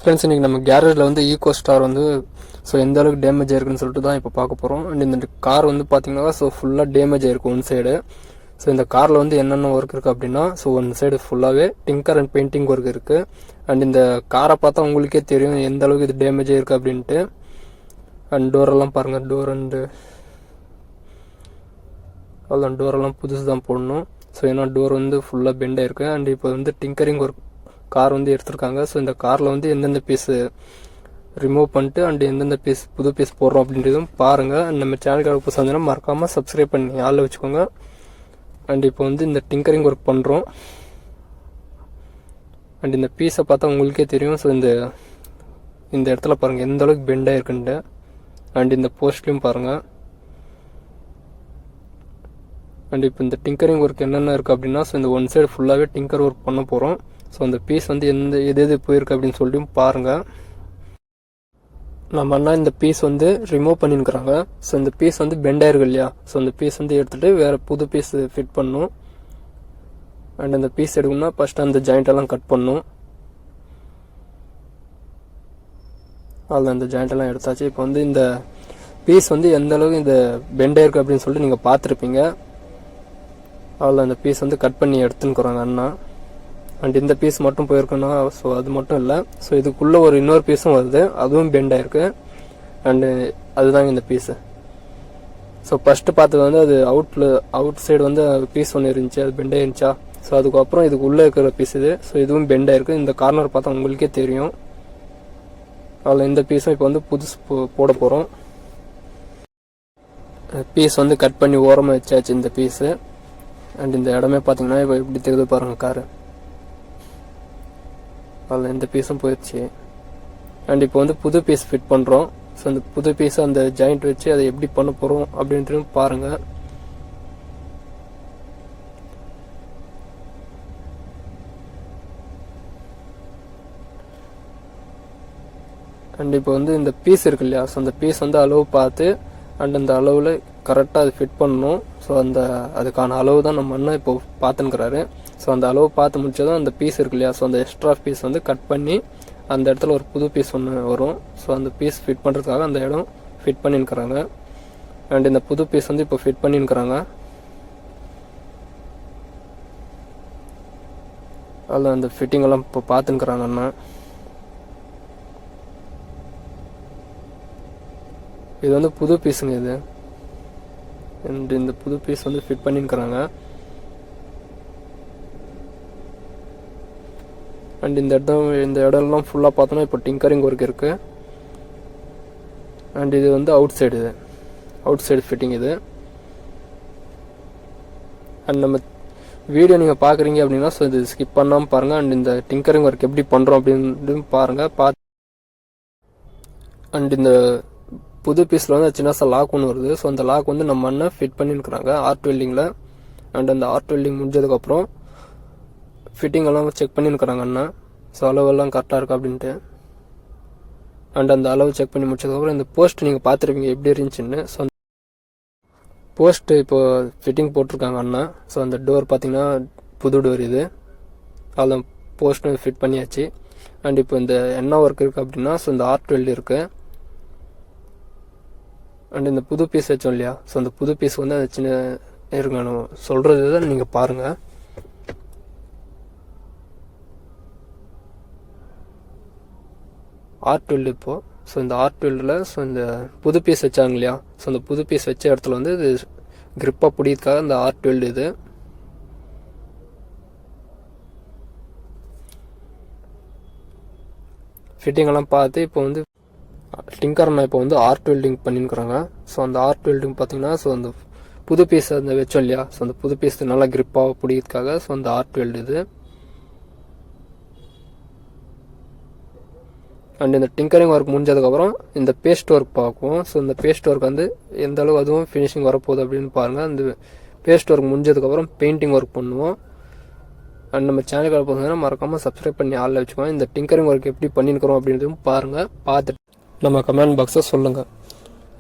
Friends, இன்றைக்கி நம்ம கேரேஜில் வந்து ஈகோ ஸ்டார் வந்து எந்த அளவுக்கு டேமேஜ் ஆயிருக்குன்னு சொல்லிட்டு தான் இப்போ பார்க்க போகிறோம். அண்ட் இந்த கார் வந்து பார்த்தீங்கன்னா ஃபுல்லாக டேமேஜ் ஆயிருக்கு ஒன் சைடு. இந்த காரில் வந்து என்னென்ன ஒர்க் இருக்குது அப்படின்னா ஒன் சைடு ஃபுல்லாகவே டிங்கர் அண்ட் பெயிண்டிங் ஒர்க் இருக்குது. அண்ட் இந்த காரை பார்த்தா உங்களுக்கே தெரியும் எந்த அளவுக்கு இது டேமேஜ் ஆயிருக்கு அப்படின்ட்டு. அண்ட் டோரெல்லாம் பாருங்கள், டோரெல்லாம் புதுசு தான் போடணும். ஏன்னா டோர் வந்து ஃபுல்லாக பெண்ட் ஆயிருக்கு. அண்ட் இப்போ வந்து டிங்கரிங் ஒர்க் கார் வந்து எடுத்திருக்காங்க. இந்த காரில் வந்து எந்தெந்த பீஸு ரிமூவ் பண்ணிட்டு அண்ட் எந்தெந்த புது பீஸ் போடுறோம் அப்படின்றதும் பாருங்கள். நம்ம சேனலுக்கு புதுசாக இருந்ததுன்னா மறக்காமல் சப்ஸ்கிரைப் பண்ணி ஆளில் வச்சுக்கோங்க. அண்ட் இப்போ வந்து இந்த டிங்கரிங் ஒர்க் பண்ணுறோம். அண்ட் இந்த பீஸை பார்த்தா உங்களுக்கே தெரியும். இந்த இடத்துல பாருங்கள் எந்த அளவுக்கு பெண்ட் ஆயிருக்குன்ட்டு. அண்ட் இந்த போஸ்ட்லையும் பாருங்கள். அண்ட் இப்போ இந்த டிங்கரிங் ஒர்க் என்னென்ன இருக்குது அப்படின்னா இந்த ஒன் சைடு ஃபுல்லாகவே டிங்கர் ஒர்க் பண்ண போகிறோம். அந்த பீஸ் வந்து எது போயிருக்கு அப்படின்னு சொல்லிட்டு பாருங்கள். நம்ம அண்ணா இந்த பீஸ் வந்து ரிமூவ் பண்ணிருக்கிறாங்க. இந்த பீஸ் வந்து பெண்ட் ஆயிருக்கு இல்லையா, அந்த பீஸ் வந்து எடுத்துகிட்டு வேறு புது பீஸ் ஃபிட் பண்ணணும். அண்ட் அந்த பீஸ் எடுக்கணும்னா ஃபஸ்ட்டு அந்த ஜாயிண்டெல்லாம் கட் பண்ணணும். அதில் அந்த ஜாயிண்டெல்லாம் எடுத்தாச்சு. இப்போ வந்து இந்த பீஸ் வந்து எந்த அளவுக்கு இந்த பெண்ட் ஆயிருக்கு அப்படின்னு சொல்லிட்டு நீங்கள் பார்த்துருப்பீங்க. அதில் அந்த பீஸ் வந்து கட் பண்ணி எடுத்துன்னுக்குறாங்க அண்ணா. அண்ட் இந்த பீஸ் மட்டும் போயிருக்குன்னா அது மட்டும் இல்லை. இதுக்குள்ளே ஒரு இன்னொரு பீஸும் வருது, அதுவும் பெண்ட் ஆயிருக்கு. அண்டு அதுதாங்க இந்த பீஸு. ஃபஸ்ட்டு பார்த்தது வந்து அது அவுட் சைடு வந்து பீஸ் ஒன்று இருந்துச்சு, அது பெண்ட் ஆயிருந்துச்சா. அதுக்கப்புறம் இதுக்குள்ளே இருக்கிற பீஸ் இது. இதுவும் பெண்ட் ஆயிருக்கு. இந்த கார்னர் பார்த்தா உங்களுக்கே தெரியும். அதில் இந்த பீஸும் இப்போ வந்து புதுசு போட போகிறோம். பீஸ் வந்து கட் பண்ணி ஓரமாக வச்சாச்சு இந்த பீஸு. அண்ட் இந்த இடமே பார்த்தீங்கன்னா இப்போ எப்படி தெரியுது பாருங்கள் காரு. அதில் இந்த பீஸும் போயிடுச்சு. அண்ட் இப்போ வந்து புது பீஸ் ஃபிட் பண்ணுறோம். அந்த புது பீஸை அந்த ஜாயிண்ட் வச்சு அதை எப்படி பண்ண போகிறோம் அப்படின்ட்டு பாருங்கள். அண்ட் இப்போ வந்து இந்த பீஸ் இருக்கு இல்லையா, அந்த பீஸ் வந்து அளவு பார்த்து அண்ட் அந்த அளவில் கரெக்டாக அது ஃபிட் பண்ணணும். அதுக்கான அளவு தான் நம்ம அண்ணன் இப்போ பார்த்துன்னுக்கிறாரு. அந்த அளவு பார்த்து முடிச்சதும் அந்த பீஸ் இருக்கு இல்லையா, அந்த எக்ஸ்ட்ரா பீஸ் வந்து கட் பண்ணி அந்த இடத்துல ஒரு புது பீஸ் ஒன்று வரும். அந்த பீஸ் ஃபிட் பண்ணுறதுக்காக அந்த இடம் ஃபிட் பண்ணின்னுக்கிறாங்க. அண்ட் இந்த புது பீஸ் வந்து இப்போ ஃபிட் பண்ணின்னுக்கிறாங்க. அதில் அந்த ஃபிட்டிங்கெல்லாம் இப்போ பார்த்துன்னுக்கிறாங்க அண்ணா. இது வந்து புது பீஸுங்க இது. அண்ட் இந்த புது பீஸ் வந்து ஃபிட் பண்ணின்னுக்கிறாங்க. அண்ட் இந்த இடம்லாம் ஃபுல்லாக பார்த்தோன்னா இப்போ டிங்கரிங் ஒர்க் இருக்குது. அண்ட் இது வந்து அவுட் சைடு ஃபிட்டிங் இது. அண்ட் நம்ம வீடியோ நீங்கள் பார்க்குறீங்க அப்படின்னா இது ஸ்கிப் பண்ணாமல் பாருங்கள். அண்ட் இந்த டிங்கரிங் ஒர்க் எப்படி பண்ணுறோம் அப்படின்னு பாருங்கள். அண்ட் இந்த புது பீஸில் வந்து சின்ன லாக் ஒன்று வருது. அந்த லாக் வந்து நம்ம அண்ணன் ஃபிட் பண்ணிருக்கிறாங்க ஆர்ட் வெல்டிங்கில். அண்ட் அந்த ஆர்ட் வெல்டிங் முடிஞ்சதுக்கப்புறம் ஃபிட்டிங் எல்லாம் செக் பண்ணிருக்கிறாங்க அண்ணா. அளவெல்லாம் கரெக்டாக இருக்கா அப்படின்ட்டு. அண்ட் அந்த அளவு செக் பண்ணி முடிச்சதுக்கப்புறம் இந்த போஸ்ட் நீங்கள் பார்த்துருப்பீங்க எப்படி இருந்துச்சுன்னு. போஸ்ட்டு இப்போ ஃபிட்டிங் போட்டிருக்காங்க அண்ணா. அந்த டோர் பார்த்தீங்கன்னா புது டோர் இது. அதில் போஸ்ட்டு ஃபிட் பண்ணியாச்சு. அண்ட் இப்போ இந்த என்ன ஒர்க் இருக்குது அப்படின்னா இந்த ஆர்ட் வெல்டு இருக்குது. அண்ட் இந்த புது பீஸ் வச்சோம் இல்லையா, அந்த புது பீஸ் வந்து அந்த சின்ன இருக்கணும் சொல்கிறது தான் நீங்கள் பாருங்கள். ஆர்ட் வெல்டு இப்போது இந்த ஆர்ட் வெல்டில் இந்த புது பீஸ் வச்சாங்க இல்லையா, அந்த புது பீஸ் வச்ச இடத்துல வந்து இது கிரிப்பாக பிடிக்கிறதுக்காக இந்த ஆர்ட் வெல்டு இது. ஃபிட்டிங்கெல்லாம் பார்த்து இப்போ வந்து டிங்கர்னா இப்போ வந்து ஆர்ட் வெல்டிங் பண்ணிருக்கிறாங்க. அந்த ஆர்ட் வெல்டிங் பார்த்தீங்கன்னா அந்த புது பீஸ் அந்த வச்சோம் இல்லையா, அந்த புது பீஸ் நல்லா கிரிப்பாக பிடிக்கிறதுக்காக அந்த ஆர்ட் வெல்டு இது. அண்ட் இந்த டிங்கரிங் ஒர்க் முடிஞ்சதுக்கப்புறம் இந்த பேஸ்ட் ஒர்க் பார்க்குவோம். இந்த பேஸ்ட் ஒர்க் வந்து எந்த அளவு அதுவும் ஃபினிஷிங் வரப்போகுது அப்படின்னு பாருங்கள். அந்த பேஸ்ட் ஒர்க் முடிஞ்சதுக்கப்புறம் பெயிண்டிங் ஒர்க் பண்ணுவோம். அண்ட் நம்ம சேனலுக்கு பார்த்தீங்கன்னா மறக்காமல் சப்ஸ்கிரைப் பண்ணி ஆளில் வச்சுக்கோங்க. இந்த டிங்கரிங் ஒர்க் எப்படி பண்ணிருக்கிறோம் அப்படின்றதும் பாருங்கள். பார்த்துட்டு நம்ம கமெண்ட் பாக்ஸில் சொல்லுங்கள்.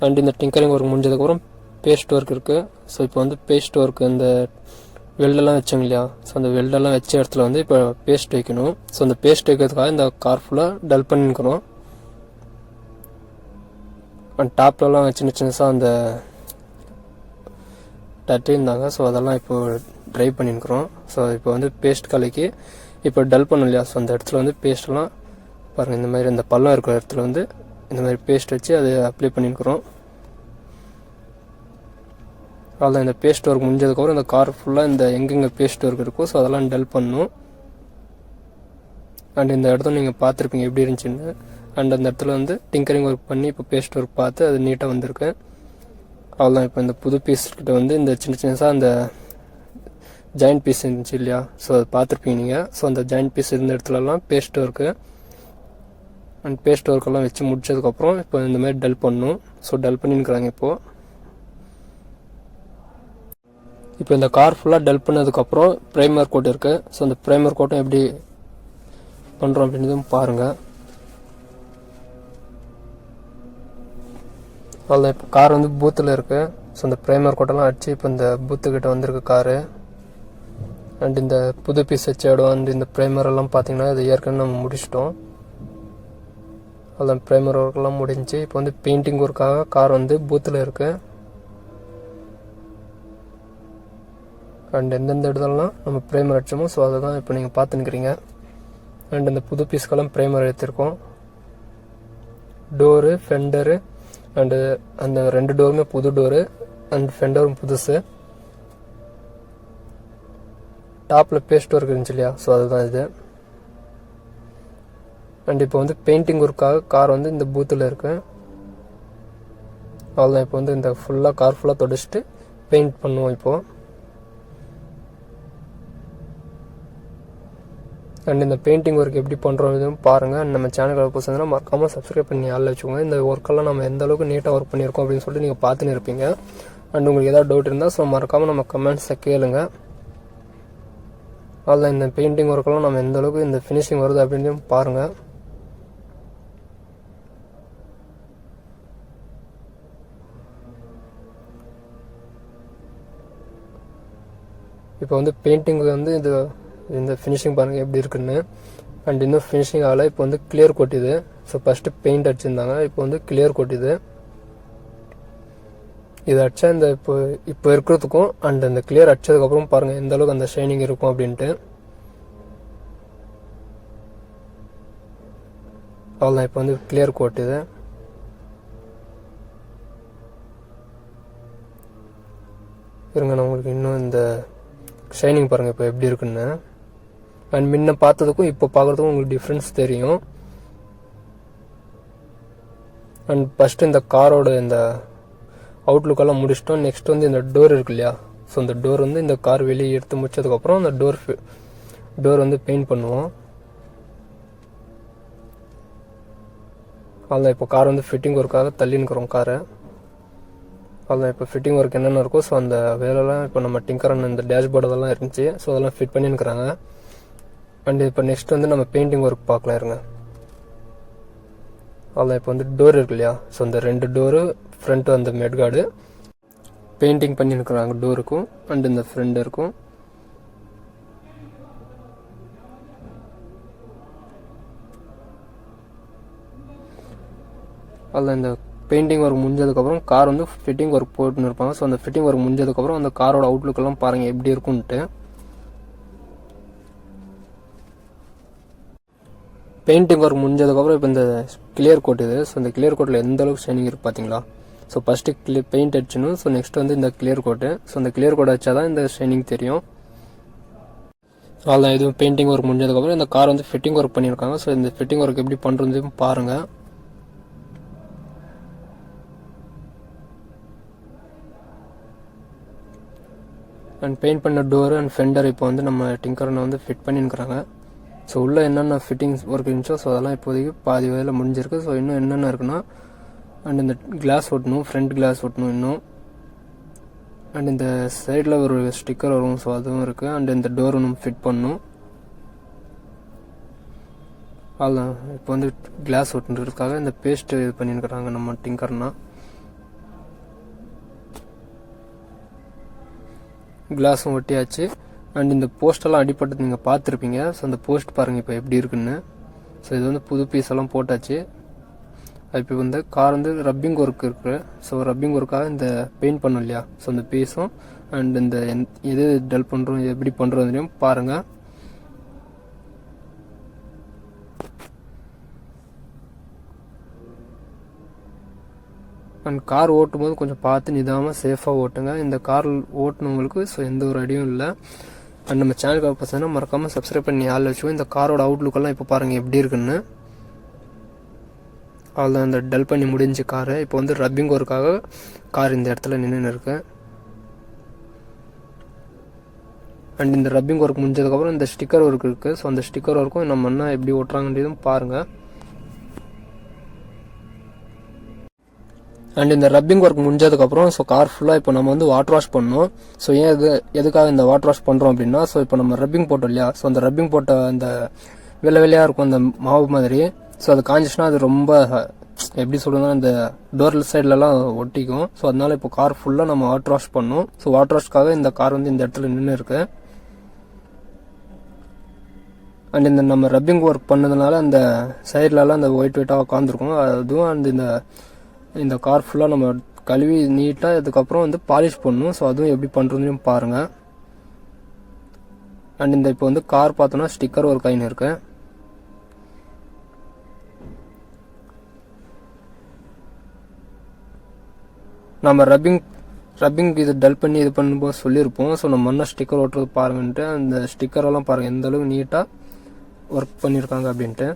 அண்ட் இந்த டிங்கரிங் ஒர்க் முடிஞ்சதுக்கப்புறம் பேஸ்ட் ஒர்க் இருக்குது. இப்போ வந்து பேஸ்ட் ஒர்க் இந்த வெல்டெல்லாம் வச்சோங்க இல்லையா, ஸோ அந்த வெல்டெல்லாம் வச்ச இடத்துல வந்து இப்போ பேஸ்ட் வைக்கணும். ஸோ அந்த பேஸ்ட் வைக்கிறதுக்காக இந்த கார் ஃபுல்லாக டல் பண்ணிக்கிறோம். அண்ட் டாப்லலாம் சின்ன சின்னதாக அந்த தட்டி இருந்தாங்க. ஸோ அதெல்லாம் இப்போ ட்ரை பண்ணிக்கிறோம். ஸோ இப்போ வந்து பேஸ்ட் கலக்கி இப்போ டல் பண்ணோம் இல்லையா, ஸோ அந்த இடத்துல வந்து பேஸ்ட்லாம் பாருங்கள், இந்த மாதிரி இந்த பள்ளம் இருக்கிற இடத்துல வந்து இந்த மாதிரி பேஸ்ட் வச்சு அதை அப்ளை பண்ணிக்கிறோம். அதில் இந்த பேஸ்ட் ஒர்க் முடிஞ்சதுக்கப்புறம் இந்த கார் ஃபுல்லாக இந்த எங்கெங்கே பேஸ்ட் ஒர்க் இருக்கோ ஸோ அதெல்லாம் டல் பண்ணணும். அண்ட் இந்த இடத்துல நீங்கள் பார்த்துருப்பீங்க எப்படி இருந்துச்சுன்னு. அண்ட் அந்த இடத்துல வந்து டிங்கரிங் ஒர்க் பண்ணி இப்போ பேஸ்ட் ஒர்க் பார்த்து அது நீட்டாக வந்திருக்கு. அவ்வளோதான். இப்போ இந்த புது பீஸ் கிட்ட வந்து இந்த சின்ன சின்னதாக அந்த ஜாயிண்ட் பீஸ் இருந்துச்சு இல்லையா, ஸோ அதை பார்த்துருப்பீங்க நீங்கள். ஸோ அந்த ஜாயிண்ட் பீஸ் இருந்த இடத்துலலாம் பேஸ்ட் ஒர்க்கு அண்ட் பேஸ்ட் ஒர்க்கெல்லாம் வச்சு முடிச்சதுக்கப்புறம் இப்போ இந்த மாதிரி டல் பண்ணணும். ஸோ டல் பண்ணிருக்கிறாங்க இப்போ இந்த கார் ஃபுல்லாக டல் பண்ணதுக்கப்புறம் ப்ரைமர் கோட் இருக்குது. ஸோ அந்த ப்ரைமர் கோட்டும் எப்படி பண்ணுறோம் அப்படின்றதும் பாருங்கள். அவ்வளோதான். இப்போ கார் வந்து பூத்தில் இருக்குது. ஸோ அந்த ப்ரைமர் கோட்டெல்லாம் அடிச்சு இப்போ இந்த பூத்துக்கிட்ட வந்திருக்கு காரு. அண்ட் இந்த புது பீஸ் வச்ச இடம் அண்ட் இந்த ப்ரைமர் எல்லாம் பார்த்தீங்கன்னா இது ஏற்கனவே நம்ம முடிச்சிட்டோம். அதில் ப்ரைமர் ஒர்க்கெல்லாம் முடிஞ்சு இப்போ வந்து பெயிண்டிங் ஒர்க்காக கார் வந்து பூத்தில் இருக்குது. அண்ட் எந்தெந்த இடத்துலலாம் நம்ம ப்ரைமர் அடிச்சோமோ ஸோ அதை தான் இப்போ நீங்கள் பார்த்துன்னுக்கிறீங்க. அண்ட் இந்த புது பீஸ்க்கெல்லாம் ப்ரைமர் எடுத்திருக்கோம். டோரு, ஃபெண்டரு அண்டு அந்த 2 டோருமே புது டோரு அண்ட் ஃபெண்டரும் புதுசு. டாப்பில் பேஸ்ட் ஒர்க் இருந்துச்சு இல்லையா, ஸோ அதுதான் இது. அண்ட் இப்போ வந்து பெயிண்டிங் ஒர்க்காக கார் வந்து இந்த பூத்தில் இருக்கு. அவ்வளோதான். இப்போ வந்து இந்த ஃபுல்லாக கார் ஃபுல்லாக தொடச்சிட்டு பெயிண்ட் பண்ணுவோம் இப்போது. அண்ட் இந்த பெயிண்டிங் ஒர்க் எப்படி பண்ணுறோம் இதுவும் பாருங்கள். நம்ம சேனலுக்கு புதுசுனா மறக்காமல் சப்ஸ்கிரைப் பண்ணி ஆளில் வச்சுக்கோங்க. இந்த ஒர்க்கெல்லாம் நம்ம எந்த அளவுக்கு நீட்டாக ஒர்க் பண்ணியிருக்கோம் அப்படின்னு சொல்லிட்டு நீங்கள் பார்த்துன்னு இருப்பீங்க. அண்ட் உங்களுக்கு ஏதாவது டவுட் இருந்தால் ஸோ மறக்காமல் நம்ம கமெண்ட்ஸை கேளுங்க. அதில் இந்த பெயிண்டிங் ஒர்க்கெல்லாம் நம்ம எந்த அளவுக்கு இந்த ஃபினிஷிங் வருது அப்படின்னு பாருங்கள். இப்போ வந்து பெயிண்டிங் வந்து இந்த ஃபினிஷிங் பாருங்கள் எப்படி இருக்குன்னு. அண்ட் இன்னும் ஃபினிஷிங் ஆகலை. இப்போ வந்து கிளியர் கொட்டுது. ஸோ ஃபஸ்ட்டு பெயிண்ட் அடிச்சிருந்தாங்க, இப்போ வந்து கிளியர் கொட்டுது. இது அடித்தா இந்த இப்போ இருக்கிறதுக்கும் அண்ட் அந்த கிளியர் அடிச்சதுக்கப்புறம் பாருங்கள் எந்த அளவுக்கு அந்த ஷைனிங் இருக்கும் அப்படின்ட்டு. அவ்வளோதான். இப்போ வந்து கிளியர் கொட்டுது. இருங்க நான் உங்களுக்கு இன்னும் இந்த ஷைனிங் பாருங்கள் இப்போ எப்படி இருக்குன்னு. அண்ட் முன்ன பார்த்ததுக்கும் இப்போ பார்க்குறதுக்கும் உங்களுக்கு டிஃப்ரென்ஸ் தெரியும். அண்ட் ஃபஸ்ட்டு இந்த காரோட இந்த அவுட்லுக்கெல்லாம் முடிச்சிட்டோம். நெக்ஸ்ட் வந்து இந்த டோர் இருக்கு இல்லையா, ஸோ இந்த டோர் வந்து இந்த கார் வெளியே எடுத்து முடிச்சதுக்கப்புறம் அந்த டோர் வந்து பெயிண்ட் பண்ணுவோம். அதில் இப்போ கார் வந்து ஃபிட்டிங் ஒர்க்காக தள்ளின்னுக்கிறோம் காரை. அதில் இப்போ ஃபிட்டிங் ஒர்க் என்னென்ன இருக்கோ ஸோ அந்த வேலைலாம் இப்போ நம்ம டிங்கரன் இந்த டேஷ்போர்டு அதெல்லாம் இருந்துச்சு. ஸோ அதெல்லாம் ஃபிட் பண்ணின்னுக்கிறாங்க. அண்ட் இப்போ நெக்ஸ்ட் வந்து நம்ம பெயிண்டிங் ஒர்க் பார்க்கலாம் இருங்க. அதில் இப்போ வந்து டோர் இருக்கு இல்லையா, ஸோ இந்த 2 டோரு ஃப்ரண்ட்டு அந்த மெட்கார்டு பெயிண்டிங் பண்ணின்னுக்கிறாங்க டோருக்கும் அண்ட் இந்த ஃப்ரண்ட்டுக்கும். அதில் இந்த பெயிண்டிங் ஒர்க் முடிஞ்சதுக்கப்புறம் கார் வந்து ஃபிட்டிங் ஒர்க் போட்டுன்னு இருப்பாங்க. ஸோ அந்த ஃபிட்டிங் ஒர்க் முடிஞ்சதுக்கப்புறம் அந்த காரோட அவுட்லுக்கெல்லாம் பாருங்கள் எப்படி இருக்குன்ட்டு. பெயிண்டிங் ஒர்க் முடிஞ்சதுக்கப்புறம் இப்போ இந்த கிளியர் கோட் இது. ஸோ இந்த கிளியர் கோட்டில் எந்த அளவுக்கு ஷைனிங் இருக்குது பார்த்தீங்களா. ஸோ ஃபஸ்ட்டு பெயிண்ட் அடிச்சணும். ஸோ நெக்ஸ்ட் வந்து இந்த கிளியர் கோட்டு. ஸோ இந்த கிளியர் கோட் அடிச்சா தான் இந்த ஷைனிங் தெரியும். அவ்வளோதான். இது பெயிண்டிங் ஒர்க் முடிஞ்சதுக்கப்புறம் இந்த கார் வந்து ஃபிட்டிங் ஒர்க் பண்ணியிருக்காங்க. ஸோ இந்த ஃபிட்டிங் ஒர்க் எப்படி பண்ணுறதுன்னு பாருங்கள். அண்ட் பெயிண்ட் பண்ண டோரு அண்ட் ஃபெண்டர் இப்போ வந்து நம்ம டிங்கரனை வந்து ஃபிட் பண்ணியிருக்கிறாங்க. ஸோ உள்ளே என்னென்ன ஃபிட்டிங்ஸ் ஒர்க் இருந்துச்சோ ஸோ அதெல்லாம் இப்போதைக்கு பாதி வேலை முடிஞ்சிருக்கு. ஸோ இன்னும் என்னென்ன இருக்குன்னா அண்ட் இந்த கிளாஸ் ஒட்டணும், ஃப்ரண்ட் கிளாஸ் ஒட்டணும் இன்னும். அண்ட் இந்த சைடில் ஒரு ஸ்டிக்கர் வரும், ஸோ அதுவும் இருக்குது. அண்ட் இந்த டோர் ஒன்று ஃபிட் பண்ணணும். அவ்வளோதான். இப்போ வந்து கிளாஸ் ஒட்டுறதுக்காக இந்த பேஸ்ட் இது பண்ணியிருக்கிறாங்க நம்ம டிங்கர்னா. கிளாஸும் ஒட்டியாச்சு. அண்ட் இந்த போஸ்டெல்லாம் அடிப்பட்டது நீங்கள் பார்த்துருப்பீங்க. ஸோ அந்த போஸ்ட் பாருங்கள் இப்போ எப்படி இருக்குன்னு. ஸோ இது வந்து புது பீஸ் எல்லாம் போட்டாச்சு. இப்போ வந்து கார் வந்து ரப்பிங் ஒர்க் இருக்குது. ஸோ ரப்பிங் ஒர்க்காக இந்த பெயிண்ட் பண்ணோம் இல்லையா, ஸோ அந்த பீஸும் அண்ட் இந்த எது டல் பண்ணுறோம் எப்படி பண்ணுறோம் பாருங்கள். அண்ட் கார் ஓட்டும் போது கொஞ்சம் பார்த்து நிதானமாக சேஃபாக ஓட்டுங்க. இந்த கார் ஓட்டுனவங்களுக்கு ஸோ எந்த ஒரு அடியும் இல்லை. அண்ட் நம்ம சேனலுக்கு பார்த்தீங்கன்னா மறக்காமல் சப்ஸ்கிரைப் பண்ணி ஆள் வச்சுக்கோ. இந்த காரோட அவுட்லுக்கெல்லாம் இப்போ பாருங்கள் எப்படி இருக்குன்னு. அவ்வளோதான், இந்த டல் பண்ணி முடிஞ்சு காரு. இப்போ வந்து ரப்பிங் ஒர்க்காக கார் இந்த இடத்துல நின்று இருக்கு. அண்ட் இந்த ரப்பிங் ஒர்க் முடிஞ்சதுக்கப்புறம் இந்த ஸ்டிக்கர் ஒர்க் இருக்குது. ஸோ அந்த ஸ்டிக்கர் ஒர்க்கும் நம்ம என்ன எப்படி ஓட்டுறாங்கன்றதும் பாருங்கள். அண்ட் இந்த ரப்பிங் ஒர்க் முடிஞ்சதுக்கப்புறம் ஸோ கார் ஃபுல்லாக இப்போ நம்ம வந்து வாட்டர் வாஷ் பண்ணணும். ஸோ ஏன் எதுக்காக இந்த வாட்டர் வாஷ் பண்ணுறோம் அப்படின்னா, ஸோ இப்போ நம்ம ரப்பிங் போட்டோம் இல்லையா, ஸோ அந்த ரப்பிங் போட்ட அந்த வெள்ளையாக இருக்கும் அந்த மாவு மாதிரி. ஸோ அது காஞ்சிச்சுன்னா அது ரொம்ப எப்படி சொல்லுங்கன்னா இந்த டோர் சைட்லலாம் ஒட்டிக்கும். ஸோ அதனால இப்போ கார் ஃபுல்லாக நம்ம வாட்டர் வாஷ் பண்ணணும். ஸோ வாட்டர் வாஷ்க்காக இந்த கார் வந்து இந்த இடத்துல நின்று இருக்கு. அண்ட் இந்த நம்ம ரப்பிங் ஒர்க் பண்ணதுனால அந்த சைட்லலாம் அந்த ஒயிட்டாக உட்காந்துருக்கும். அதுவும் அந்த இந்த கார் ஃபுல்லாக நம்ம கழுவி நீட்டாக இதுக்கப்புறம் வந்து பாலிஷ் பண்ணணும். ஸோ அதுவும் எப்படி பண்ணுறதுன்னு பாருங்கள். அண்ட் இந்த இப்போ வந்து கார் பார்த்தோன்னா ஸ்டிக்கர் ஒர்க் ஆகின்னு இருக்கு. நம்ம ரப்பிங் இது டல் பண்ணி இது பண்ணும்போது சொல்லியிருப்போம். ஸோ நம்ம என்ன ஸ்டிக்கர் ஓட்டுறது பாருங்கன்ட்டு. அந்த ஸ்டிக்கரெல்லாம் பாருங்கள் எந்த அளவுக்கு நீட்டாக ஒர்க் பண்ணியிருக்காங்க அப்படின்ட்டு.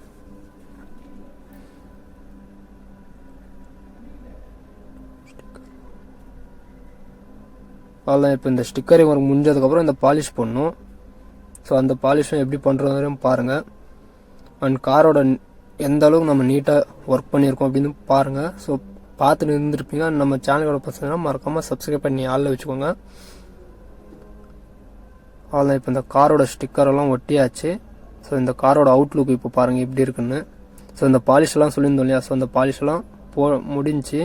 அவ்வளோதான், இப்போ இந்த ஸ்டிக்கரிங் ஒர்க் முடிஞ்சதுக்கப்புறம் இந்த பாலிஷ் பண்ணணும். ஸோ அந்த பாலிஷும் எப்படி பண்ணுறதுன்னு பாருங்கள். அண்ட் காரோட எந்த அளவுக்கு நம்ம நீட்டாக ஒர்க் பண்ணியிருக்கோம் அப்படின்னு பாருங்கள். ஸோ பார்த்து இருந்துருப்பீங்க. நம்ம சேனலோட பசங்கன்னா மறக்காமல் சப்ஸ்கிரைப் பண்ணி ஆளில் வச்சுக்கோங்க. அவ்வளோதான், இப்போ இந்த காரோட ஸ்டிக்கரெல்லாம் ஒட்டியாச்சு. ஸோ இந்த காரோட அவுட்லுக் இப்போ பாருங்கள் எப்படி இருக்குன்னு. ஸோ இந்த பாலிஷெல்லாம் சொல்லியிருந்தோம் இல்லையா, ஸோ அந்த பாலிஷெல்லாம் முடிஞ்சு.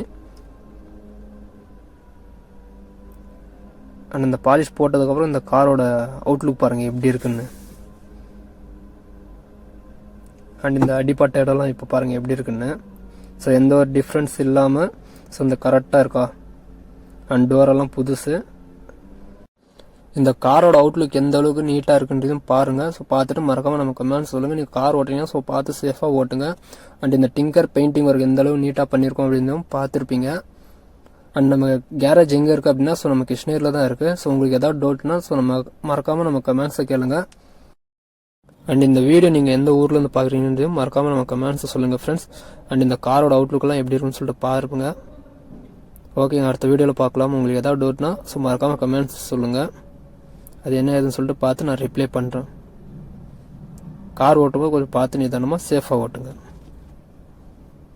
அண்ட் இந்த பாலிஷ் போட்டதுக்கப்புறம் இந்த காரோட அவுட்லுக் பாருங்கள் எப்படி இருக்குன்னு. அண்ட் இந்த அடிப்பட்ட இடம்லாம் இப்போ பாருங்கள் எப்படி இருக்குன்னு. ஸோ எந்த ஒரு டிஃப்ரென்ஸ் இல்லாமல் ஸோ இந்த கரெக்டாக இருக்கா. அண்ட் டோரெல்லாம் புதுசு. இந்த காரோட அவுட்லுக் எந்த அளவுக்கு நீட்டாக இருக்குன்றதும் பாருங்கள். ஸோ பார்த்துட்டு மறக்காமல் நம்ம கமெண்ட்ஸ் சொல்லுங்கள். நீங்கள் கார் ஓட்டுறீங்கன்னா ஸோ பார்த்து சேஃபாக ஓட்டுங்க. அண்ட் இந்த டிங்கர் பெயிண்டிங் ஒர்க் எந்த அளவுக்கு நீட்டாக பண்ணியிருக்கோம் அப்படின்னும் பார்த்துருப்பீங்க. அண்ட் நம்ம கேரேஜ் எங்கே இருக்குது அப்படின்னா ஸோ நம்ம கிருஷ்ணகிரியில் தான் இருக்குது. ஸோ உங்களுக்கு ஏதாவது டவுட்னா ஸோ நம்ம மறக்காமல் நம்ம கமெண்ட்ஸை கேளுங்க. அண்ட் இந்த வீடியோ நீங்கள் எந்த ஊர்லேருந்து பார்க்குறீங்கன்றது மறக்காமல் நம்ம கமெண்ட்ஸை சொல்லுங்கள் ஃப்ரெண்ட்ஸ். அண்ட் இந்த காரோட அவுட்லுக்கெல்லாம் எப்படி இருக்குன்னு சொல்லிட்டு பாருங்க. ஓகேங்க, அடுத்த வீடியோவில் பார்க்கலாம். உங்களுக்கு ஏதாவது டவுட்னா ஸோ மறக்காமல் கமெண்ட்ஸ் சொல்லுங்கள். அது என்ன ஏதுன்னு சொல்லிட்டு பார்த்து நான் ரிப்ளை பண்ணுறேன். கார் ஓட்டும்போது கொஞ்சம் பார்த்து நிதானமாக சேஃபாக ஓட்டுங்க.